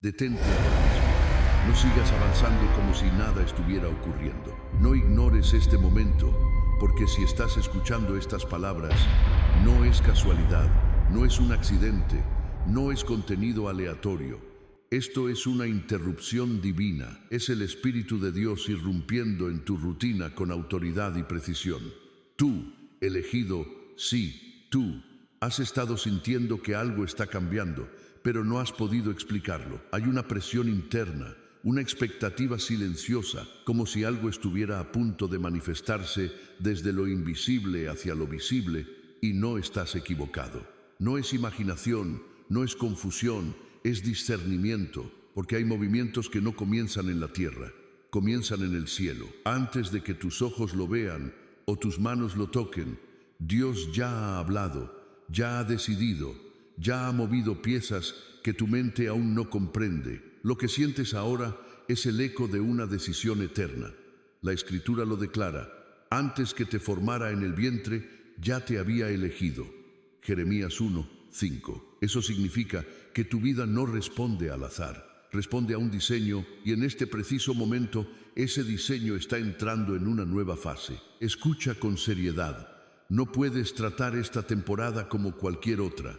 Detente ahora mismo. No sigas avanzando como si nada estuviera ocurriendo. No ignores este momento, porque si estás escuchando estas palabras, no es casualidad, no es un accidente, no es contenido aleatorio. Esto es una interrupción divina. Es el Espíritu de Dios irrumpiendo en tu rutina con autoridad y precisión. Tú, elegido, sí, tú, has estado sintiendo que algo está cambiando, pero no has podido explicarlo. Hay una presión interna, una expectativa silenciosa, como si algo estuviera a punto de manifestarse desde lo invisible hacia lo visible, y no estás equivocado. No es imaginación, no es confusión, es discernimiento, porque hay movimientos que no comienzan en la tierra, comienzan en el cielo. Antes de que tus ojos lo vean o tus manos lo toquen, Dios ya ha hablado, ya ha decidido, ya ha movido piezas que tu mente aún no comprende. Lo que sientes ahora es el eco de una decisión eterna. La Escritura lo declara: antes que te formara en el vientre, ya te había elegido. Jeremías 1:5. Eso significa que tu vida no responde al azar, responde a un diseño, y en este preciso momento ese diseño está entrando en una nueva fase. Escucha con seriedad. No puedes tratar esta temporada como cualquier otra.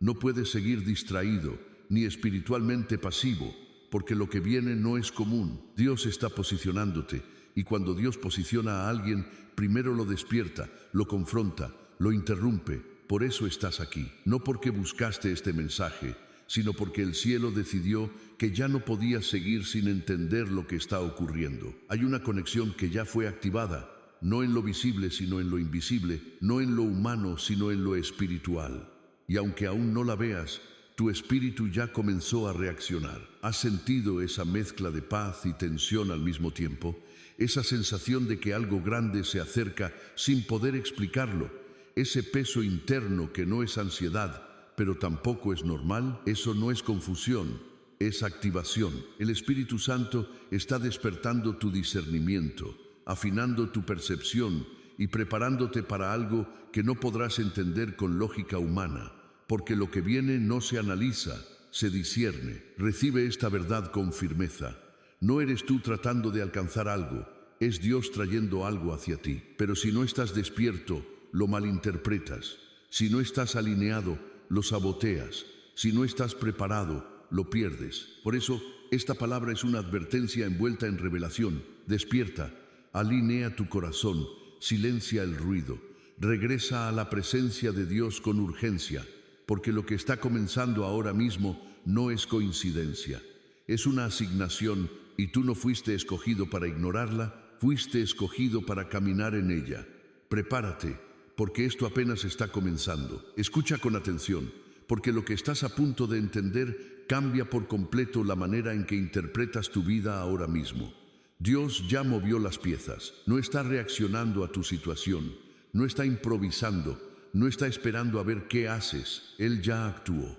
No puedes seguir distraído, ni espiritualmente pasivo, porque lo que viene no es común. Dios está posicionándote, y cuando Dios posiciona a alguien, primero lo despierta, lo confronta, lo interrumpe. Por eso estás aquí, no porque buscaste este mensaje, sino porque el cielo decidió que ya no podías seguir sin entender lo que está ocurriendo. Hay una conexión que ya fue activada, no en lo visible, sino en lo invisible, no en lo humano, sino en lo espiritual. Y aunque aún no la veas, tu espíritu ya comenzó a reaccionar. ¿Has sentido esa mezcla de paz y tensión al mismo tiempo? Esa sensación de que algo grande se acerca sin poder explicarlo. Ese peso interno que no es ansiedad, pero tampoco es normal. Eso no es confusión, es activación. El Espíritu Santo está despertando tu discernimiento, afinando tu percepción y preparándote para algo que no podrás entender con lógica humana. Porque lo que viene no se analiza, se discierne. Recibe esta verdad con firmeza. No eres tú tratando de alcanzar algo, es Dios trayendo algo hacia ti. Pero si no estás despierto, lo malinterpretas. Si no estás alineado, lo saboteas. Si no estás preparado, lo pierdes. Por eso, esta palabra es una advertencia envuelta en revelación. Despierta, alinea tu corazón, silencia el ruido, regresa a la presencia de Dios con urgencia. Porque lo que está comenzando ahora mismo no es coincidencia. Es una asignación, y tú no fuiste escogido para ignorarla, fuiste escogido para caminar en ella. Prepárate, porque esto apenas está comenzando. Escucha con atención, porque lo que estás a punto de entender cambia por completo la manera en que interpretas tu vida ahora mismo. Dios ya movió las piezas, no está reaccionando a tu situación, no está improvisando, no está esperando a ver qué haces. Él ya actuó.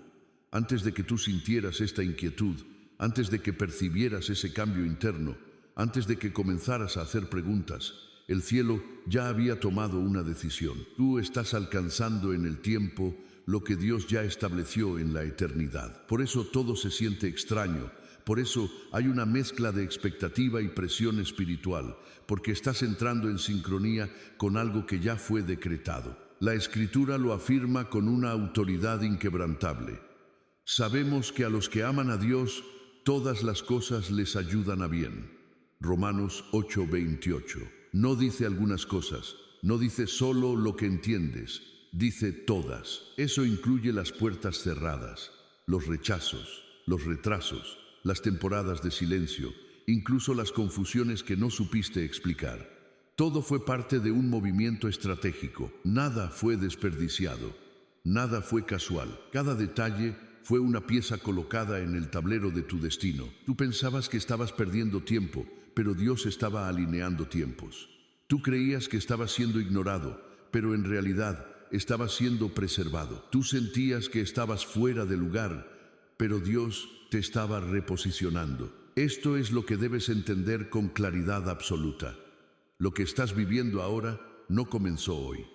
Antes de que tú sintieras esta inquietud, antes de que percibieras ese cambio interno, antes de que comenzaras a hacer preguntas, el cielo ya había tomado una decisión. Tú estás alcanzando en el tiempo lo que Dios ya estableció en la eternidad. Por eso todo se siente extraño. Por eso hay una mezcla de expectativa y presión espiritual, porque estás entrando en sincronía con algo que ya fue decretado. La Escritura lo afirma con una autoridad inquebrantable. Sabemos que a los que aman a Dios, todas las cosas les ayudan a bien. Romanos 8:28. No dice algunas cosas, no dice solo lo que entiendes, dice todas. Eso incluye las puertas cerradas, los rechazos, los retrasos, las temporadas de silencio, incluso las confusiones que no supiste explicar. Todo fue parte de un movimiento estratégico. Nada fue desperdiciado. Nada fue casual. Cada detalle fue una pieza colocada en el tablero de tu destino. Tú pensabas que estabas perdiendo tiempo, pero Dios estaba alineando tiempos. Tú creías que estabas siendo ignorado, pero en realidad estabas siendo preservado. Tú sentías que estabas fuera de lugar, pero Dios te estaba reposicionando. Esto es lo que debes entender con claridad absoluta. Lo que estás viviendo ahora no comenzó hoy.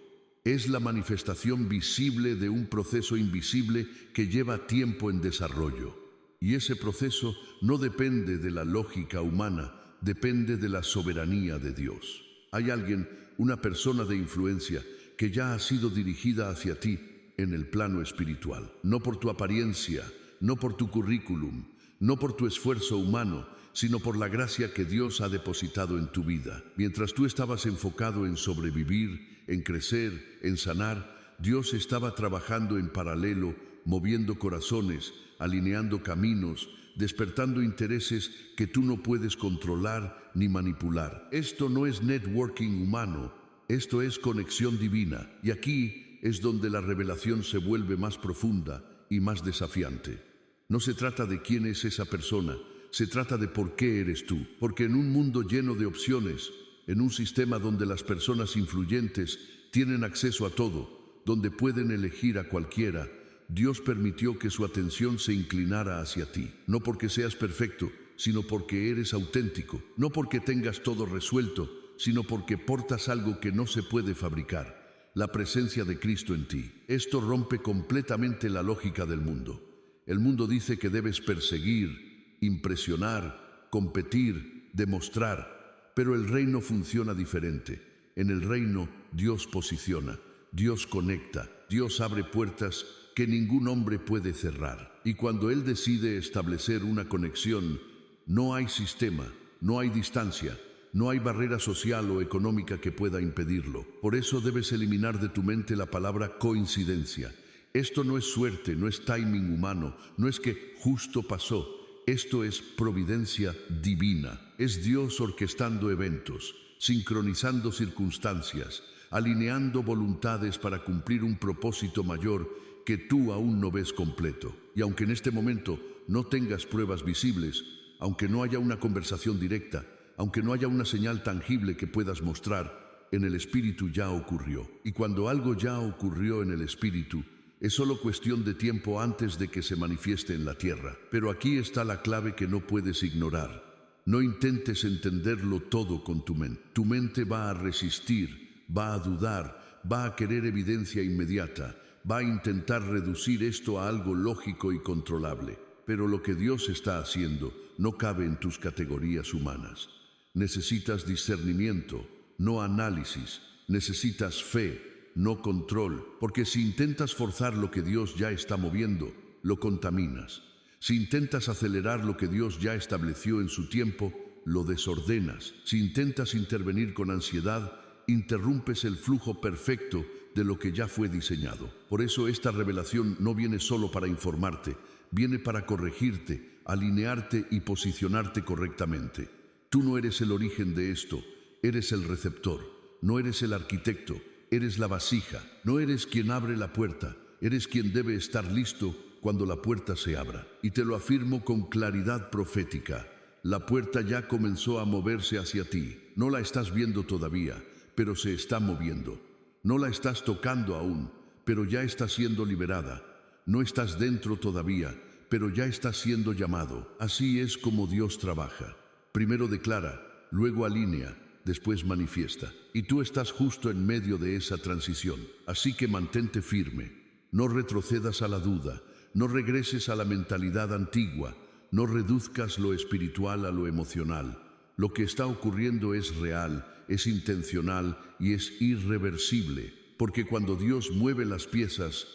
Es la manifestación visible de un proceso invisible que lleva tiempo en desarrollo. Y ese proceso no depende de la lógica humana, depende de la soberanía de Dios. Hay alguien, una persona de influencia, que ya ha sido dirigida hacia ti en el plano espiritual. No por tu apariencia, no por tu currículum, no por tu esfuerzo humano, sino por la gracia que Dios ha depositado en tu vida. Mientras tú estabas enfocado en sobrevivir, en crecer, en sanar, Dios estaba trabajando en paralelo, moviendo corazones, alineando caminos, despertando intereses que tú no puedes controlar ni manipular. Esto no es networking humano, esto es conexión divina. Y aquí es donde la revelación se vuelve más profunda y más desafiante. No se trata de quién es esa persona, se trata de por qué eres tú. Porque en un mundo lleno de opciones, en un sistema donde las personas influyentes tienen acceso a todo, donde pueden elegir a cualquiera, Dios permitió que su atención se inclinara hacia ti. No porque seas perfecto, sino porque eres auténtico. No porque tengas todo resuelto, sino porque portas algo que no se puede fabricar. La presencia de Cristo en ti. Esto rompe completamente la lógica del mundo. El mundo dice que debes perseguir, impresionar, competir, demostrar, pero el reino funciona diferente. En el reino, Dios posiciona, Dios conecta, Dios abre puertas que ningún hombre puede cerrar. Y cuando Él decide establecer una conexión, no hay sistema, no hay distancia, no hay barrera social o económica que pueda impedirlo. Por eso debes eliminar de tu mente la palabra coincidencia. Esto no es suerte, no es timing humano, no es que justo pasó. Esto es providencia divina. Es Dios orquestando eventos, sincronizando circunstancias, alineando voluntades para cumplir un propósito mayor que tú aún no ves completo. Y aunque en este momento no tengas pruebas visibles, aunque no haya una conversación directa, aunque no haya una señal tangible que puedas mostrar, en el Espíritu ya ocurrió. Y cuando algo ya ocurrió en el Espíritu, es solo cuestión de tiempo antes de que se manifieste en la tierra. Pero aquí está la clave que no puedes ignorar. No intentes entenderlo todo con tu mente. Tu mente va a resistir, va a dudar, va a querer evidencia inmediata, va a intentar reducir esto a algo lógico y controlable. Pero lo que Dios está haciendo no cabe en tus categorías humanas. Necesitas discernimiento, no análisis. Necesitas fe, no control. Porque si intentas forzar lo que Dios ya está moviendo, lo contaminas. Si intentas acelerar lo que Dios ya estableció en su tiempo, lo desordenas. Si intentas intervenir con ansiedad, interrumpes el flujo perfecto de lo que ya fue diseñado. Por eso esta revelación no viene solo para informarte, viene para corregirte, alinearte y posicionarte correctamente. Tú no eres el origen de esto, eres el receptor, no eres el arquitecto, eres la vasija, no eres quien abre la puerta, eres quien debe estar listo cuando la puerta se abra. Y te lo afirmo con claridad profética, la puerta ya comenzó a moverse hacia ti. No la estás viendo todavía, pero se está moviendo. No la estás tocando aún, pero ya está siendo liberada. No estás dentro todavía, pero ya estás siendo llamado. Así es como Dios trabaja. Primero declara, luego alinea, después manifiesta. Y tú estás justo en medio de esa transición. Así que mantente firme. No retrocedas a la duda. No regreses a la mentalidad antigua. No reduzcas lo espiritual a lo emocional. Lo que está ocurriendo es real, es intencional y es irreversible. Porque cuando Dios mueve las piezas,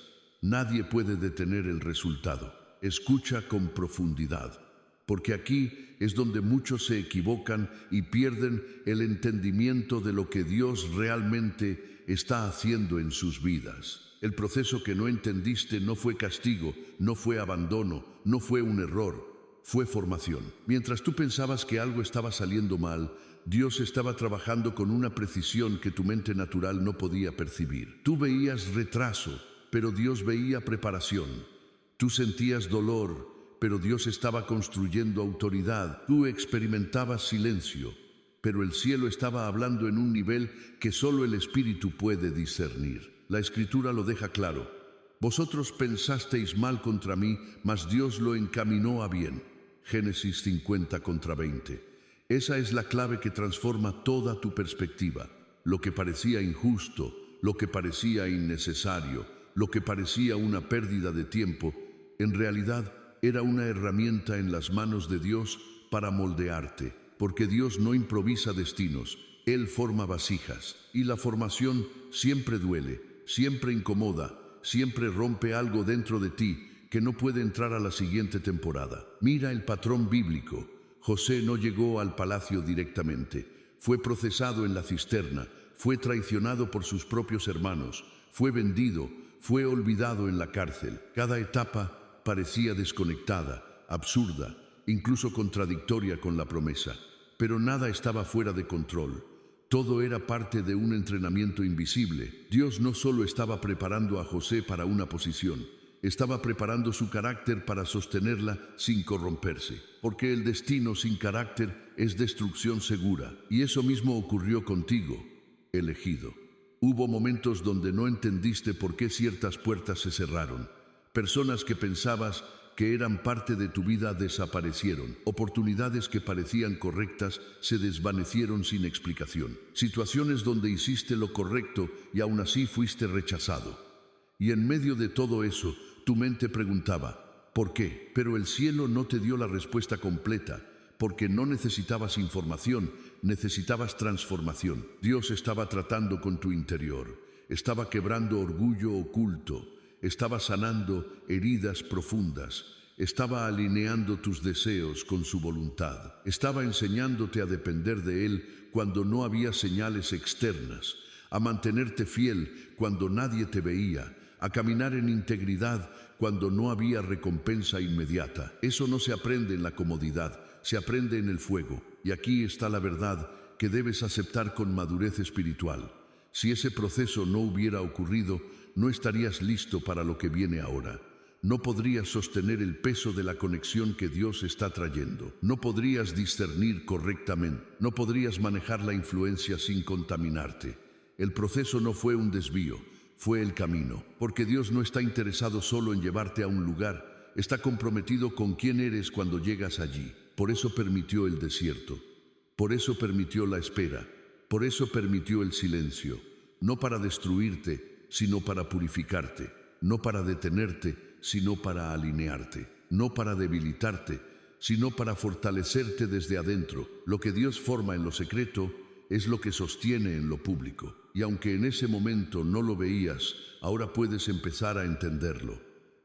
nadie puede detener el resultado. Escucha con profundidad. Porque aquí es donde muchos se equivocan y pierden el entendimiento de lo que Dios realmente está haciendo en sus vidas. El proceso que no entendiste no fue castigo, no fue abandono, no fue un error, fue formación. Mientras tú pensabas que algo estaba saliendo mal, Dios estaba trabajando con una precisión que tu mente natural no podía percibir. Tú veías retraso, pero Dios veía preparación. Tú sentías dolor, pero Dios estaba construyendo autoridad. Tú experimentabas silencio, pero el cielo estaba hablando en un nivel que solo el Espíritu puede discernir. La Escritura lo deja claro. Vosotros pensasteis mal contra mí, mas Dios lo encaminó a bien. Génesis 50:20. Esa es la clave que transforma toda tu perspectiva. Lo que parecía injusto, lo que parecía innecesario, lo que parecía una pérdida de tiempo, en realidad era una herramienta en las manos de Dios para moldearte, porque Dios no improvisa destinos, Él forma vasijas, y la formación siempre duele, siempre incomoda, siempre rompe algo dentro de ti que no puede entrar a la siguiente temporada. Mira el patrón bíblico. José no llegó al palacio directamente, fue procesado en la cisterna, fue traicionado por sus propios hermanos, fue vendido, fue olvidado en la cárcel. Cada etapa parecía desconectada, absurda, incluso contradictoria con la promesa. Pero nada estaba fuera de control. Todo era parte de un entrenamiento invisible. Dios no solo estaba preparando a José para una posición, estaba preparando su carácter para sostenerla sin corromperse. Porque el destino sin carácter es destrucción segura. Y eso mismo ocurrió contigo, elegido. Hubo momentos donde no entendiste por qué ciertas puertas se cerraron. Personas que pensabas que eran parte de tu vida desaparecieron. Oportunidades que parecían correctas se desvanecieron sin explicación. Situaciones donde hiciste lo correcto y aún así fuiste rechazado. Y en medio de todo eso, tu mente preguntaba, ¿por qué? Pero el cielo no te dio la respuesta completa, porque no necesitabas información, necesitabas transformación. Dios estaba tratando con tu interior, estaba quebrando orgullo oculto, estaba sanando heridas profundas, estaba alineando tus deseos con su voluntad, estaba enseñándote a depender de Él cuando no había señales externas, a mantenerte fiel cuando nadie te veía, a caminar en integridad cuando no había recompensa inmediata. Eso no se aprende en la comodidad, se aprende en el fuego. Y aquí está la verdad que debes aceptar con madurez espiritual. Si ese proceso no hubiera ocurrido, no estarías listo para lo que viene ahora. No podrías sostener el peso de la conexión que Dios está trayendo. No podrías discernir correctamente. No podrías manejar la influencia sin contaminarte. El proceso no fue un desvío, fue el camino. Porque Dios no está interesado solo en llevarte a un lugar, está comprometido con quién eres cuando llegas allí. Por eso permitió el desierto, por eso permitió la espera, por eso permitió el silencio. No para destruirte, sino para purificarte. No para detenerte, sino para alinearte. No para debilitarte, sino para fortalecerte desde adentro. Lo que Dios forma en lo secreto es lo que sostiene en lo público. Y aunque en ese momento no lo veías, ahora puedes empezar a entenderlo.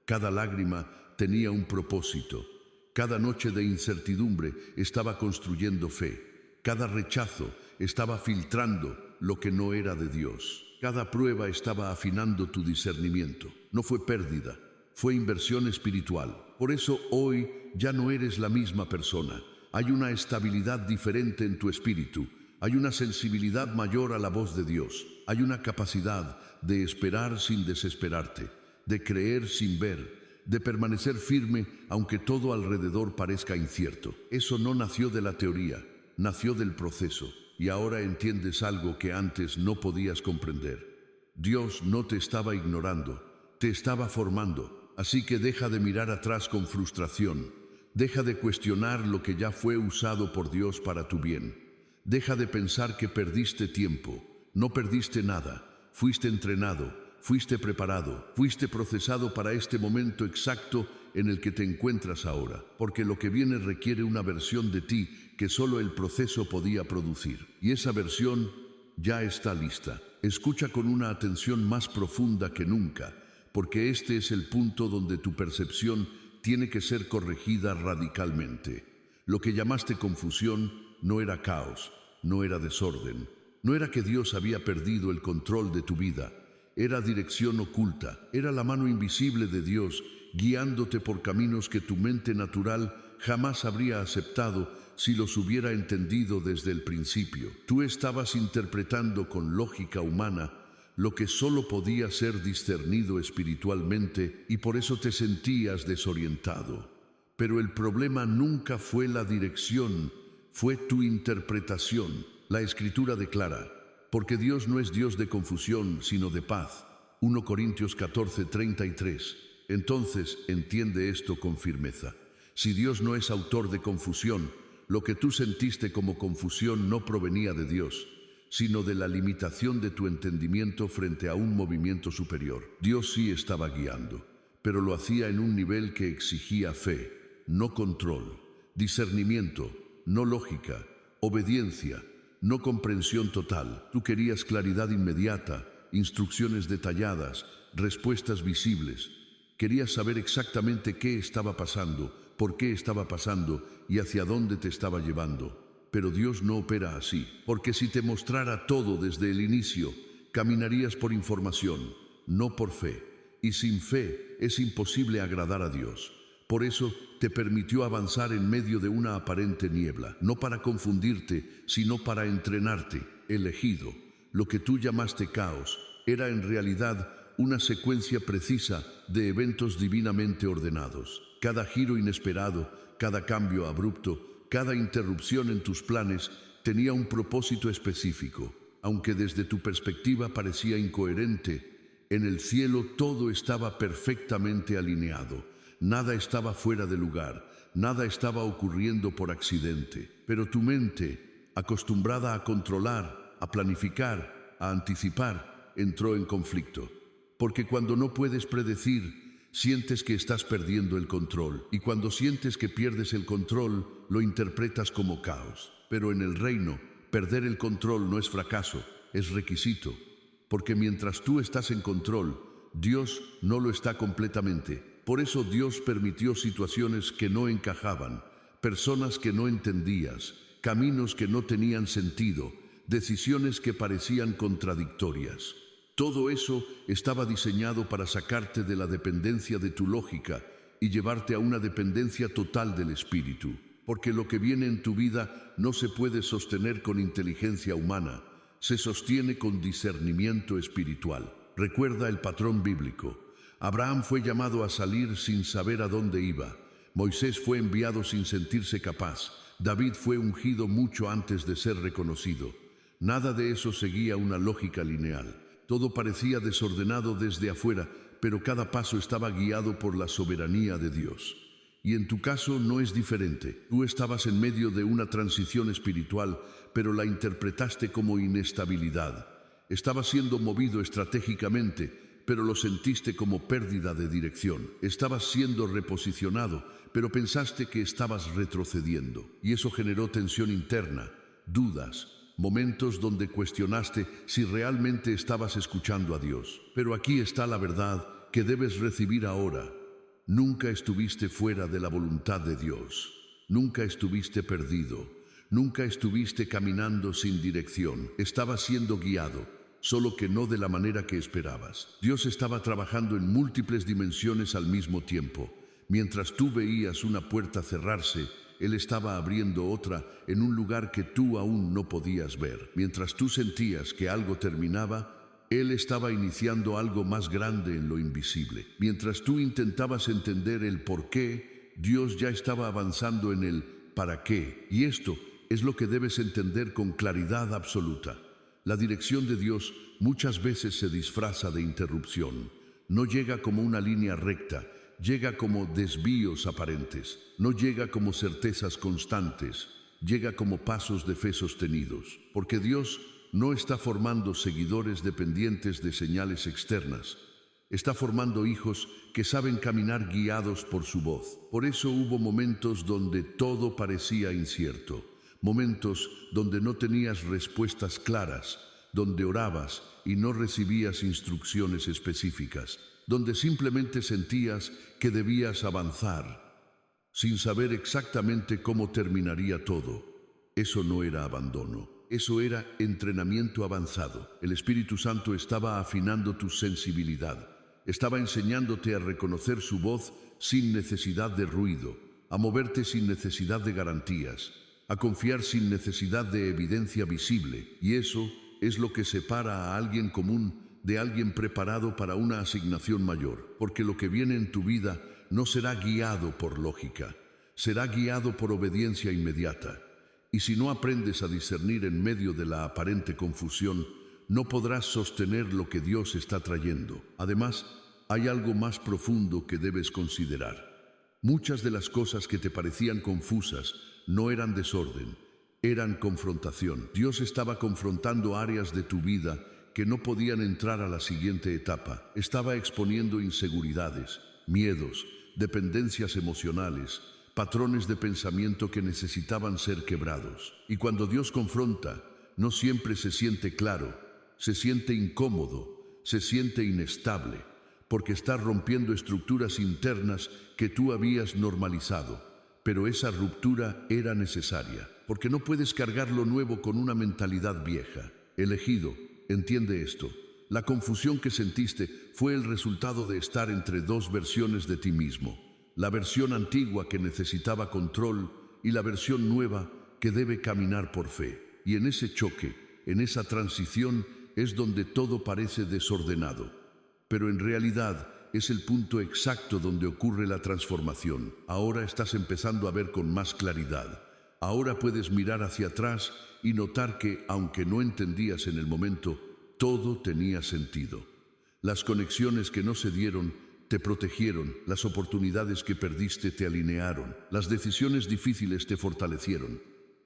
Cada lágrima tenía un propósito. Cada noche de incertidumbre estaba construyendo fe. Cada rechazo estaba filtrando lo que no era de Dios. Cada prueba estaba afinando tu discernimiento. No fue pérdida, fue inversión espiritual. Por eso hoy ya no eres la misma persona. Hay una estabilidad diferente en tu espíritu. Hay una sensibilidad mayor a la voz de Dios. Hay una capacidad de esperar sin desesperarte, de creer sin ver, de permanecer firme aunque todo alrededor parezca incierto. Eso no nació de la teoría, nació del proceso. Y ahora entiendes algo que antes no podías comprender. Dios no te estaba ignorando, te estaba formando. Así que deja de mirar atrás con frustración. Deja de cuestionar lo que ya fue usado por Dios para tu bien. Deja de pensar que perdiste tiempo. No perdiste nada. Fuiste entrenado, fuiste preparado, fuiste procesado para este momento exacto en el que te encuentras ahora. Porque lo que viene requiere una versión de ti que solo el proceso podía producir. Y esa versión ya está lista. Escucha con una atención más profunda que nunca, porque este es el punto donde tu percepción tiene que ser corregida radicalmente. Lo que llamaste confusión no era caos, no era desorden, no era que Dios había perdido el control de tu vida, era dirección oculta, era la mano invisible de Dios guiándote por caminos que tu mente natural jamás habría aceptado si los hubiera entendido desde el principio. Tú estabas interpretando con lógica humana lo que solo podía ser discernido espiritualmente y por eso te sentías desorientado. Pero el problema nunca fue la dirección, fue tu interpretación. La Escritura declara, porque Dios no es Dios de confusión, sino de paz. 1 Corintios 14:33. Entonces, entiende esto con firmeza. Si Dios no es autor de confusión, lo que tú sentiste como confusión no provenía de Dios, sino de la limitación de tu entendimiento frente a un movimiento superior. Dios sí estaba guiando, pero lo hacía en un nivel que exigía fe, no control, discernimiento, no lógica, obediencia, no comprensión total. Tú querías claridad inmediata, instrucciones detalladas, respuestas visibles. Querías saber exactamente qué estaba pasando, por qué estaba pasando y hacia dónde te estaba llevando. Pero Dios no opera así, porque si te mostrara todo desde el inicio, caminarías por información, no por fe. Y sin fe es imposible agradar a Dios. Por eso te permitió avanzar en medio de una aparente niebla, no para confundirte, sino para entrenarte. Elegido, lo que tú llamaste caos, era en realidad una secuencia precisa de eventos divinamente ordenados. Cada giro inesperado, cada cambio abrupto, cada interrupción en tus planes tenía un propósito específico. Aunque desde tu perspectiva parecía incoherente, en el cielo todo estaba perfectamente alineado. Nada estaba fuera de lugar, nada estaba ocurriendo por accidente. Pero tu mente, acostumbrada a controlar, a planificar, a anticipar, entró en conflicto. Porque cuando no puedes predecir, sientes que estás perdiendo el control. Y cuando sientes que pierdes el control, lo interpretas como caos. Pero en el reino, perder el control no es fracaso, es requisito. Porque mientras tú estás en control, Dios no lo está completamente. Por eso Dios permitió situaciones que no encajaban, personas que no entendías, caminos que no tenían sentido, decisiones que parecían contradictorias. Todo eso estaba diseñado para sacarte de la dependencia de tu lógica y llevarte a una dependencia total del Espíritu. Porque lo que viene en tu vida no se puede sostener con inteligencia humana, se sostiene con discernimiento espiritual. Recuerda el patrón bíblico. Abraham fue llamado a salir sin saber a dónde iba. Moisés fue enviado sin sentirse capaz. David fue ungido mucho antes de ser reconocido. Nada de eso seguía una lógica lineal. Todo parecía desordenado desde afuera, pero cada paso estaba guiado por la soberanía de Dios. Y en tu caso no es diferente. Tú estabas en medio de una transición espiritual, pero la interpretaste como inestabilidad. Estabas siendo movido estratégicamente, pero lo sentiste como pérdida de dirección. Estabas siendo reposicionado, pero pensaste que estabas retrocediendo. Y eso generó tensión interna, dudas, momentos donde cuestionaste si realmente estabas escuchando a Dios. Pero aquí está la verdad que debes recibir ahora. Nunca estuviste fuera de la voluntad de Dios. Nunca estuviste perdido. Nunca estuviste caminando sin dirección. Estabas siendo guiado, solo que no de la manera que esperabas. Dios estaba trabajando en múltiples dimensiones al mismo tiempo. Mientras tú veías una puerta cerrarse, Él estaba abriendo otra en un lugar que tú aún no podías ver. Mientras tú sentías que algo terminaba, Él estaba iniciando algo más grande en lo invisible. Mientras tú intentabas entender el por qué, Dios ya estaba avanzando en el para qué. Y esto es lo que debes entender con claridad absoluta. La dirección de Dios muchas veces se disfraza de interrupción. No llega como una línea recta, llega como desvíos aparentes. No llega como certezas constantes, llega como pasos de fe sostenidos. Porque Dios no está formando seguidores dependientes de señales externas. Está formando hijos que saben caminar guiados por su voz. Por eso hubo momentos donde todo parecía incierto. Momentos donde no tenías respuestas claras, donde orabas y no recibías instrucciones específicas, donde simplemente sentías que debías avanzar, sin saber exactamente cómo terminaría todo. Eso no era abandono, eso era entrenamiento avanzado. El Espíritu Santo estaba afinando tu sensibilidad, estaba enseñándote a reconocer su voz sin necesidad de ruido, a moverte sin necesidad de garantías, a confiar sin necesidad de evidencia visible. Y eso es lo que separa a alguien común de alguien preparado para una asignación mayor. Porque lo que viene en tu vida no será guiado por lógica, será guiado por obediencia inmediata. Y si no aprendes a discernir en medio de la aparente confusión, no podrás sostener lo que Dios está trayendo. Además, hay algo más profundo que debes considerar. Muchas de las cosas que te parecían confusas no eran desorden, eran confrontación. Dios estaba confrontando áreas de tu vida que no podían entrar a la siguiente etapa. Estaba exponiendo inseguridades, miedos, dependencias emocionales, patrones de pensamiento que necesitaban ser quebrados. Y cuando Dios confronta, no siempre se siente claro, se siente incómodo, se siente inestable, porque está rompiendo estructuras internas que tú habías normalizado. Pero esa ruptura era necesaria, porque no puedes cargar lo nuevo con una mentalidad vieja. Elegido, entiende esto. La confusión que sentiste fue el resultado de estar entre dos versiones de ti mismo. La versión antigua que necesitaba control y la versión nueva que debe caminar por fe. Y en ese choque, en esa transición, es donde todo parece desordenado. Pero en realidad es el punto exacto donde ocurre la transformación. Ahora estás empezando a ver con más claridad. Ahora puedes mirar hacia atrás y notar que, aunque no entendías en el momento, todo tenía sentido. Las conexiones que no se dieron te protegieron, las oportunidades que perdiste te alinearon, las decisiones difíciles te fortalecieron.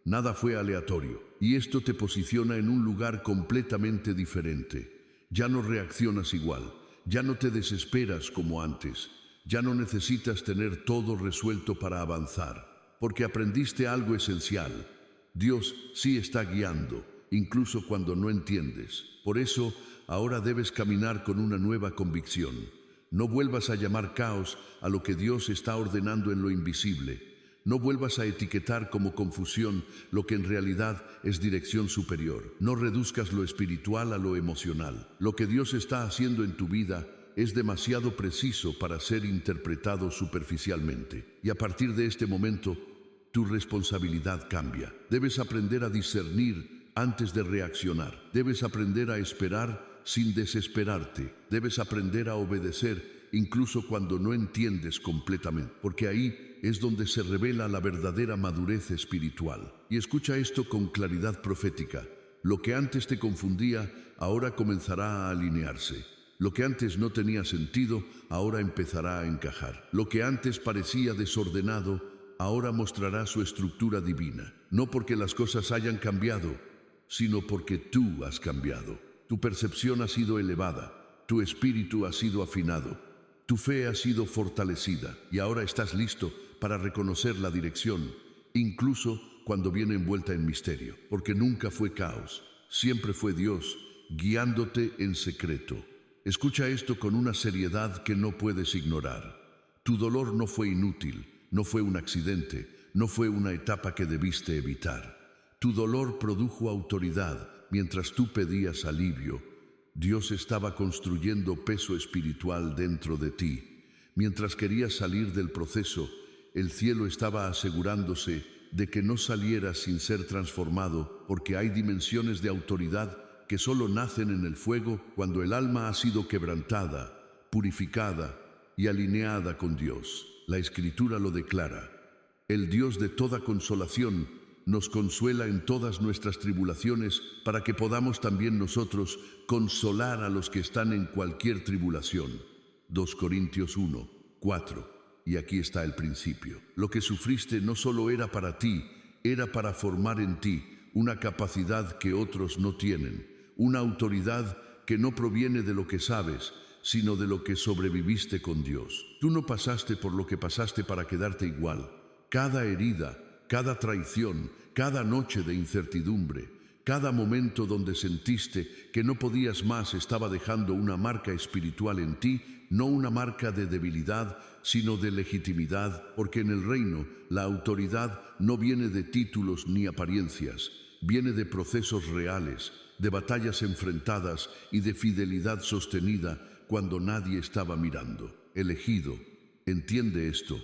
Nada fue aleatorio, y esto te posiciona en un lugar completamente diferente. Ya no reaccionas igual, ya no te desesperas como antes, ya no necesitas tener todo resuelto para avanzar, porque aprendiste algo esencial. Dios sí está guiando, incluso cuando no entiendes. Por eso, ahora debes caminar con una nueva convicción. No vuelvas a llamar caos a lo que Dios está ordenando en lo invisible. No vuelvas a etiquetar como confusión lo que en realidad es dirección superior. No reduzcas lo espiritual a lo emocional. Lo que Dios está haciendo en tu vida es demasiado preciso para ser interpretado superficialmente. Y a partir de este momento, tu responsabilidad cambia. Debes aprender a discernir antes de reaccionar. Debes aprender a esperar sin desesperarte. Debes aprender a obedecer incluso cuando no entiendes completamente, porque ahí es donde se revela la verdadera madurez espiritual. Y escucha esto con claridad profética. Lo que antes te confundía, ahora comenzará a alinearse. Lo que antes no tenía sentido, ahora empezará a encajar. Lo que antes parecía desordenado, ahora mostrará su estructura divina. No porque las cosas hayan cambiado, sino porque tú has cambiado. Tu percepción ha sido elevada, tu espíritu ha sido afinado. Tu fe ha sido fortalecida y ahora estás listo para reconocer la dirección, incluso cuando viene envuelta en misterio, porque nunca fue caos, siempre fue Dios guiándote en secreto. Escucha esto con una seriedad que no puedes ignorar. Tu dolor no fue inútil, no fue un accidente, no fue una etapa que debiste evitar. Tu dolor produjo autoridad mientras tú pedías alivio. Dios estaba construyendo peso espiritual dentro de ti. Mientras querías salir del proceso, el cielo estaba asegurándose de que no salieras sin ser transformado, porque hay dimensiones de autoridad que solo nacen en el fuego cuando el alma ha sido quebrantada, purificada y alineada con Dios. La Escritura lo declara. El Dios de toda consolación nos consuela en todas nuestras tribulaciones para que podamos también nosotros consolar a los que están en cualquier tribulación. 2 Corintios 1, 4. Y aquí está el principio. Lo que sufriste no solo era para ti, era para formar en ti una capacidad que otros no tienen, una autoridad que no proviene de lo que sabes, sino de lo que sobreviviste con Dios. Tú no pasaste por lo que pasaste para quedarte igual. Cada herida, cada traición, cada noche de incertidumbre, cada momento donde sentiste que no podías más estaba dejando una marca espiritual en ti, no una marca de debilidad, sino de legitimidad, porque en el reino la autoridad no viene de títulos ni apariencias, viene de procesos reales, de batallas enfrentadas y de fidelidad sostenida cuando nadie estaba mirando. Elegido, entiende esto.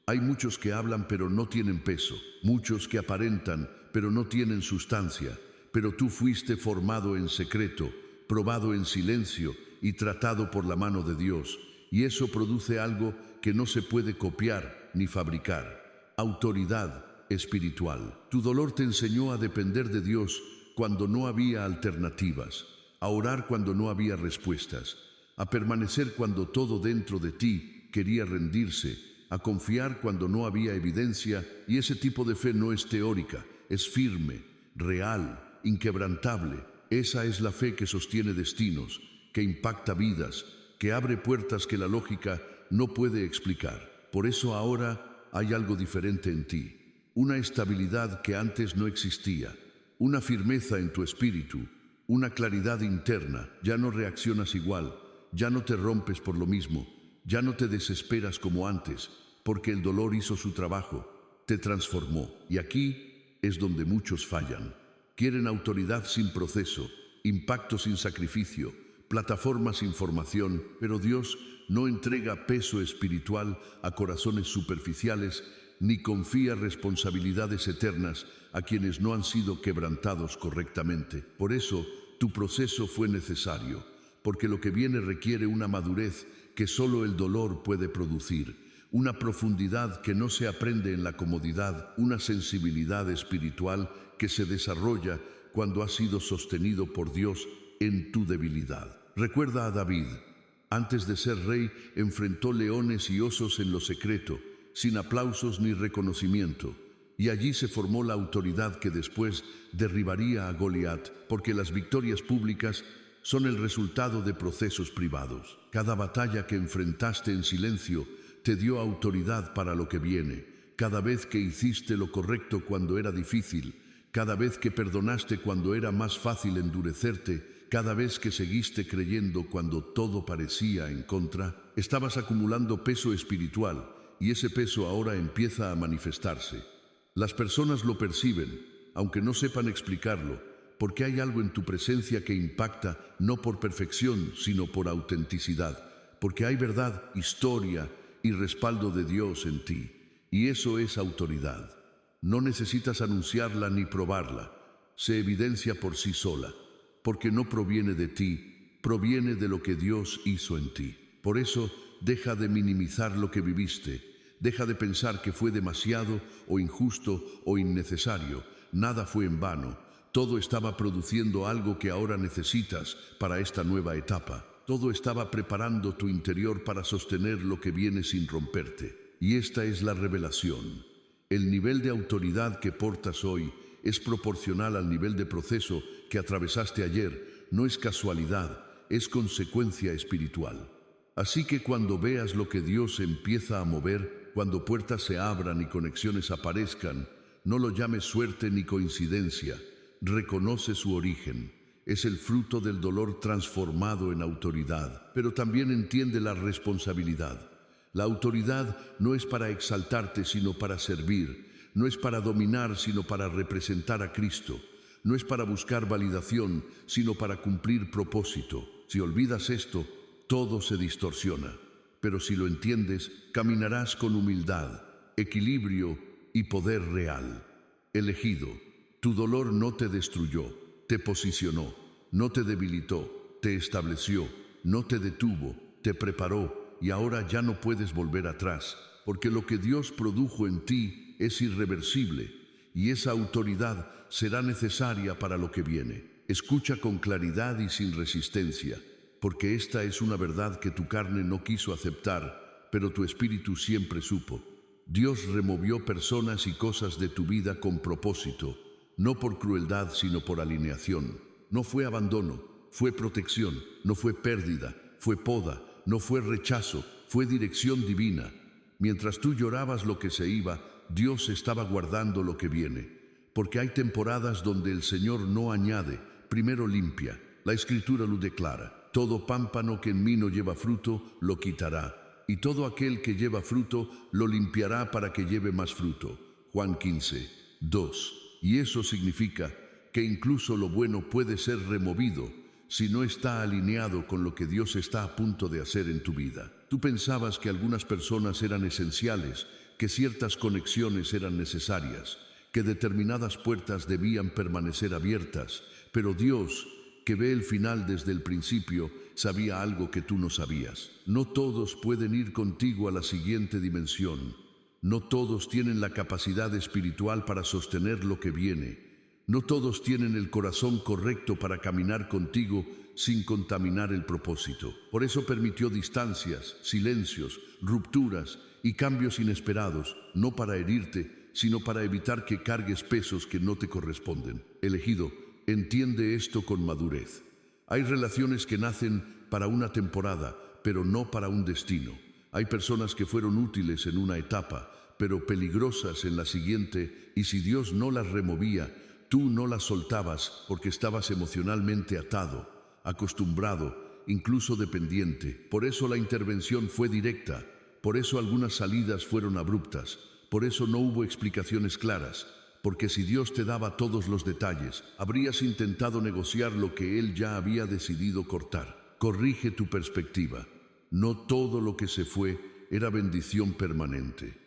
Hay muchos que hablan pero no tienen peso, muchos que aparentan pero no tienen sustancia, pero tú fuiste formado en secreto, probado en silencio y tratado por la mano de Dios, y eso produce algo que no se puede copiar ni fabricar: autoridad espiritual. Tu dolor te enseñó a depender de Dios cuando no había alternativas, a orar cuando no había respuestas, a permanecer cuando todo dentro de ti quería rendirse, a confiar cuando no había evidencia. Y ese tipo de fe no es teórica, es firme, real, inquebrantable. Esa es la fe que sostiene destinos, que impacta vidas, que abre puertas que la lógica no puede explicar. Por eso ahora hay algo diferente en ti, una estabilidad que antes no existía, una firmeza en tu espíritu, una claridad interna. Ya no reaccionas igual, ya no te rompes por lo mismo, ya no te desesperas como antes, porque el dolor hizo su trabajo, te transformó. Y aquí es donde muchos fallan. Quieren autoridad sin proceso, impacto sin sacrificio, plataforma sin formación, pero Dios no entrega peso espiritual a corazones superficiales, ni confía responsabilidades eternas a quienes no han sido quebrantados correctamente. Por eso, tu proceso fue necesario, porque lo que viene requiere una madurez que solo el dolor puede producir, una profundidad que no se aprende en la comodidad, una sensibilidad espiritual que se desarrolla cuando has sido sostenido por Dios en tu debilidad. Recuerda a David. Antes de ser rey, enfrentó leones y osos en lo secreto, sin aplausos ni reconocimiento, y allí se formó la autoridad que después derribaría a Goliat, porque las victorias públicas son el resultado de procesos privados. Cada batalla que enfrentaste en silencio te dio autoridad para lo que viene. Cada vez que hiciste lo correcto cuando era difícil, cada vez que perdonaste cuando era más fácil endurecerte, cada vez que seguiste creyendo cuando todo parecía en contra, estabas acumulando peso espiritual y ese peso ahora empieza a manifestarse. Las personas lo perciben, aunque no sepan explicarlo, porque hay algo en tu presencia que impacta no por perfección, sino por autenticidad, porque hay verdad, historia y respaldo de Dios en ti, y eso es autoridad. No necesitas anunciarla ni probarla, se evidencia por sí sola, porque no proviene de ti, proviene de lo que Dios hizo en ti. Por eso, deja de minimizar lo que viviste, deja de pensar que fue demasiado o injusto o innecesario. Nada fue en vano, todo estaba produciendo algo que ahora necesitas para esta nueva etapa. Todo estaba preparando tu interior para sostener lo que viene sin romperte. Y esta es la revelación. El nivel de autoridad que portas hoy es proporcional al nivel de proceso que atravesaste ayer. No es casualidad, es consecuencia espiritual. Así que cuando veas lo que Dios empieza a mover, cuando puertas se abran y conexiones aparezcan, no lo llames suerte ni coincidencia. Reconoce su origen. Es el fruto del dolor transformado en autoridad, pero también entiende la responsabilidad. La autoridad no es para exaltarte, sino para servir. No es para dominar, sino para representar a Cristo. No es para buscar validación, sino para cumplir propósito. Si olvidas esto, todo se distorsiona. Pero si lo entiendes, caminarás con humildad, equilibrio y poder real. Elegido, tu dolor no te destruyó, te posicionó, no te debilitó, te estableció, no te detuvo, te preparó y ahora ya no puedes volver atrás, porque lo que Dios produjo en ti es irreversible y esa autoridad será necesaria para lo que viene. Escucha con claridad y sin resistencia, porque esta es una verdad que tu carne no quiso aceptar, pero tu espíritu siempre supo. Dios removió personas y cosas de tu vida con propósito, no por crueldad, sino por alineación. No fue abandono, fue protección, no fue pérdida, fue poda, no fue rechazo, fue dirección divina. Mientras tú llorabas lo que se iba, Dios estaba guardando lo que viene. Porque hay temporadas donde el Señor no añade, primero limpia. La Escritura lo declara. Todo pámpano que en mí no lleva fruto, lo quitará. Y todo aquel que lleva fruto, lo limpiará para que lleve más fruto. Juan 15, 2. Y eso significa que incluso lo bueno puede ser removido si no está alineado con lo que Dios está a punto de hacer en tu vida. Tú pensabas que algunas personas eran esenciales, que ciertas conexiones eran necesarias, que determinadas puertas debían permanecer abiertas, pero Dios, que ve el final desde el principio, sabía algo que tú no sabías. No todos pueden ir contigo a la siguiente dimensión. No todos tienen la capacidad espiritual para sostener lo que viene. No todos tienen el corazón correcto para caminar contigo sin contaminar el propósito. Por eso permitió distancias, silencios, rupturas y cambios inesperados, no para herirte, sino para evitar que cargues pesos que no te corresponden. Elegido, entiende esto con madurez. Hay relaciones que nacen para una temporada, pero no para un destino. Hay personas que fueron útiles en una etapa, pero peligrosas en la siguiente, y si Dios no las removía, tú no las soltabas porque estabas emocionalmente atado, acostumbrado, incluso dependiente. Por eso la intervención fue directa, por eso algunas salidas fueron abruptas, por eso no hubo explicaciones claras, porque si Dios te daba todos los detalles, habrías intentado negociar lo que Él ya había decidido cortar. Corrige tu perspectiva. No todo lo que se fue era bendición permanente.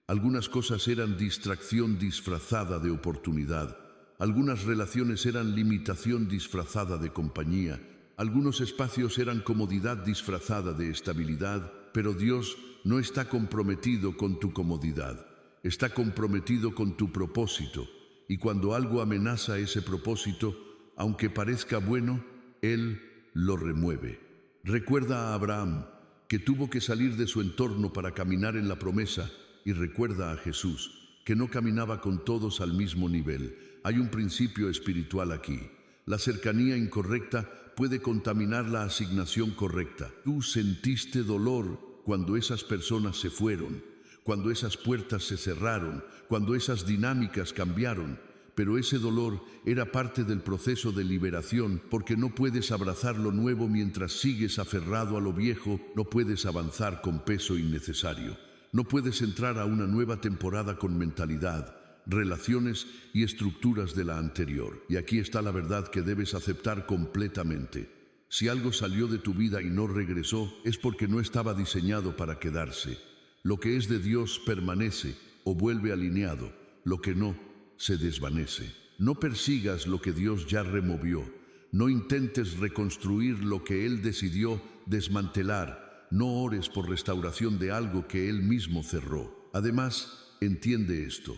Algunas cosas eran distracción disfrazada de oportunidad. Algunas relaciones eran limitación disfrazada de compañía. Algunos espacios eran comodidad disfrazada de estabilidad. Pero Dios no está comprometido con tu comodidad. Está comprometido con tu propósito. Y cuando algo amenaza ese propósito, aunque parezca bueno, Él lo remueve. Recuerda a Abraham, que tuvo que salir de su entorno para caminar en la promesa, y recuerda a Jesús, que no caminaba con todos al mismo nivel. Hay un principio espiritual aquí. La cercanía incorrecta puede contaminar la asignación correcta. Tú sentiste dolor cuando esas personas se fueron, cuando esas puertas se cerraron, cuando esas dinámicas cambiaron, pero ese dolor era parte del proceso de liberación, porque no puedes abrazar lo nuevo mientras sigues aferrado a lo viejo, no puedes avanzar con peso innecesario, no puedes entrar a una nueva temporada con mentalidad, relaciones y estructuras de la anterior. Y aquí está la verdad que debes aceptar completamente. Si algo salió de tu vida y no regresó, es porque no estaba diseñado para quedarse. Lo que es de Dios permanece o vuelve alineado, lo que no, se desvanece. No persigas lo que Dios ya removió. No intentes reconstruir lo que Él decidió desmantelar. No ores por restauración de algo que Él mismo cerró. Además, entiende esto.